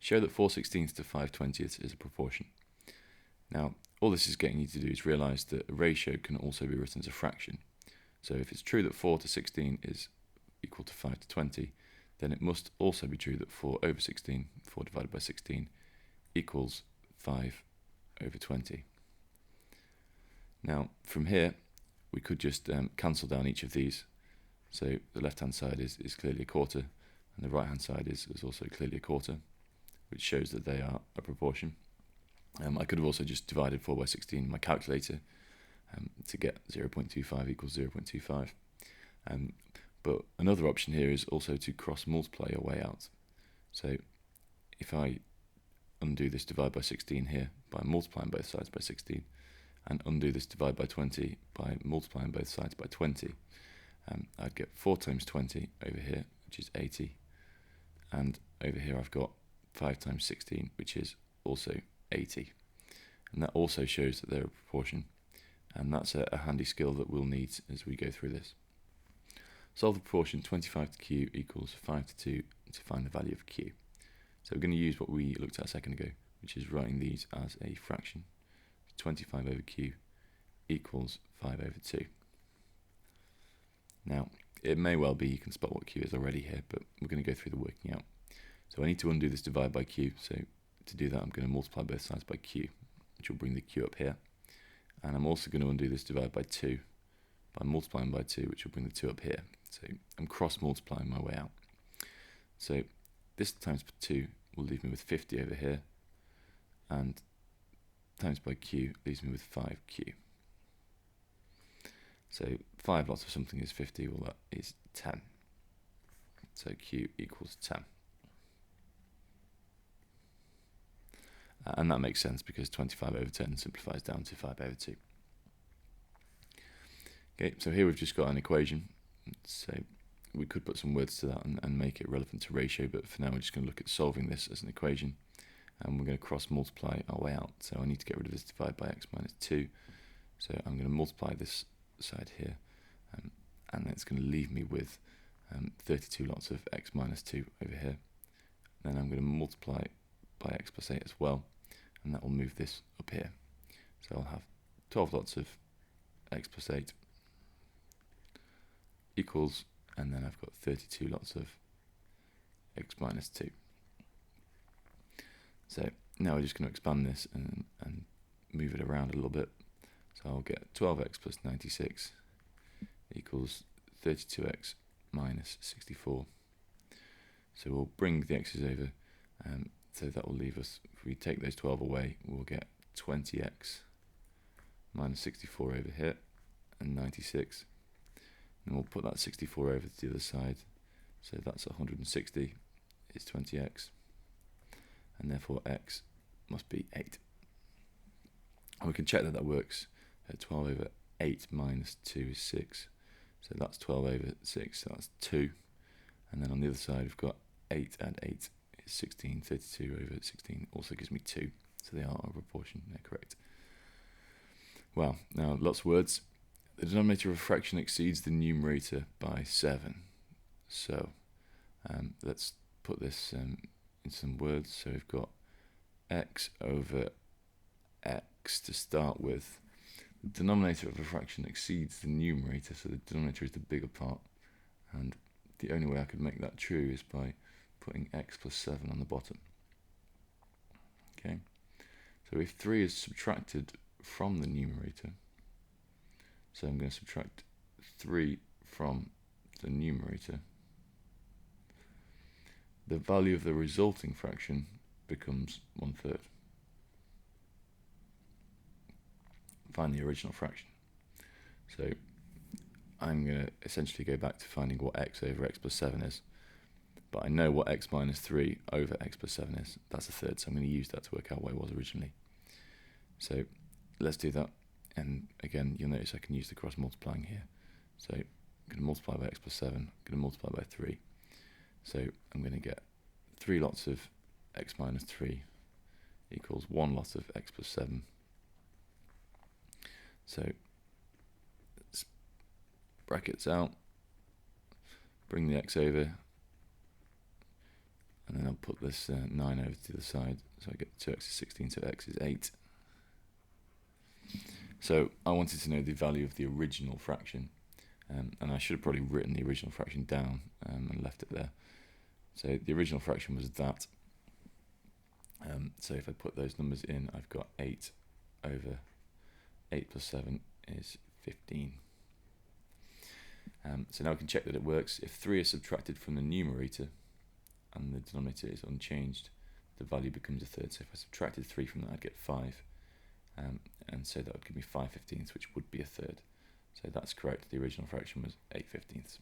Show that 4/16 to 5/20 is a proportion. Now, all this is getting you to do is realise that a ratio can also be written as a fraction. So if it's true that 4 to 16 is equal to 5 to 20, then it must also be true that 4 over 16, 4 divided by 16, equals 5 over 20. Now, from here, we could just cancel down each of these. So the left-hand side is clearly a quarter, and the right-hand side is also clearly a quarter, which shows that they are a proportion. I could have also just divided 4 by 16 in my calculator to get 0.25 equals 0.25. But another option here is also to cross-multiply your way out. So if I undo this divide by 16 here by multiplying both sides by 16, and undo this divide by 20 by multiplying both sides by 20, I'd get 4 times 20 over here, which is 80, and over here I've got 5 times 16, which is also 80. And that also shows that they're a proportion, and that's a handy skill that we'll need as we go through this. Solve the proportion 25 to q equals 5 to 2 to find the value of q. So we're going to use what we looked at a second ago, which is writing these as a fraction. 25 over q equals 5 over 2. Now, it may well be you can spot what q is already here, but we're going to go through the working out. So I need to undo this divide by q, so to do that I'm going to multiply both sides by q, which will bring the q up here. And I'm also going to undo this divide by 2 by multiplying by 2, which will bring the 2 up here. So I'm cross-multiplying my way out. So this times 2 will leave me with 50 over here, and times by q leaves me with 5q. So 5 lots of something is 50, well that is 10. So q equals 10. And that makes sense because 25 over 10 simplifies down to 5 over 2. Okay, so here we've just got an equation. So we could put some words to that and make it relevant to ratio, but for now we're just going to look at solving this as an equation, and we're going to cross multiply our way out. So I need to get rid of this divide by x minus 2. So I'm going to multiply this side here, and that's going to leave me with 32 lots of x minus 2 over here. Then I'm going to multiply by x plus 8 as well, and that will move this up here. So I'll have 12 lots of x plus 8 equals, and then I've got 32 lots of x minus 2. So now we're just going to expand this and move it around a little bit. So I'll get 12x plus 96 equals 32x minus 64. So we'll bring the x's over, so that will leave us, if we take those 12 away, we'll get 20x minus 64 over here, and 96. And we'll put that 64 over to the other side, so that's 160 is 20x, and therefore x must be 8. And we can check that that works. 12 over 8 minus 2 is 6, so that's 12 over 6, so that's 2. And then on the other side we've got 8 and 8 is 16, 32 over 16 also gives me 2, so they are a proportion, they're correct. Well, now lots of words. The denominator of a fraction exceeds the numerator by 7. So let's put this in some words. So we've got x over x to start with. The denominator of a fraction exceeds the numerator, so the denominator is the bigger part, and the only way I could make that true is by putting x plus 7 on the bottom. Okay, so if 3 is subtracted from the numerator, so I'm going to subtract 3 from the numerator, the value of the resulting fraction becomes 1/3. Find the original fraction. So I'm going to essentially go back to finding what x over x plus 7 is, but I know what x minus 3 over x plus 7 is. That's 1/3, so I'm going to use that to work out what it was originally. So let's do that, and again you'll notice I can use the cross multiplying here. So I'm going to multiply by x plus 7, I'm going to multiply by 3. So I'm going to get 3 lots of x minus 3 equals 1 lot of x plus 7. So let's brackets out, bring the x over, and then I'll put this 9 over to the side, so I get 2x is 16, so x is 8. So I wanted to know the value of the original fraction, and I should have probably written the original fraction down and left it there. So the original fraction was that. So if I put those numbers in, I've got 8 over 8 plus 7 is 15. So now we can check that it works. If 3 is subtracted from the numerator and the denominator is unchanged, the value becomes a third. So if I subtracted 3 from that, I'd get 5. And so that would give me 5/15, which would be a third. So that's correct. The original fraction was 8/15.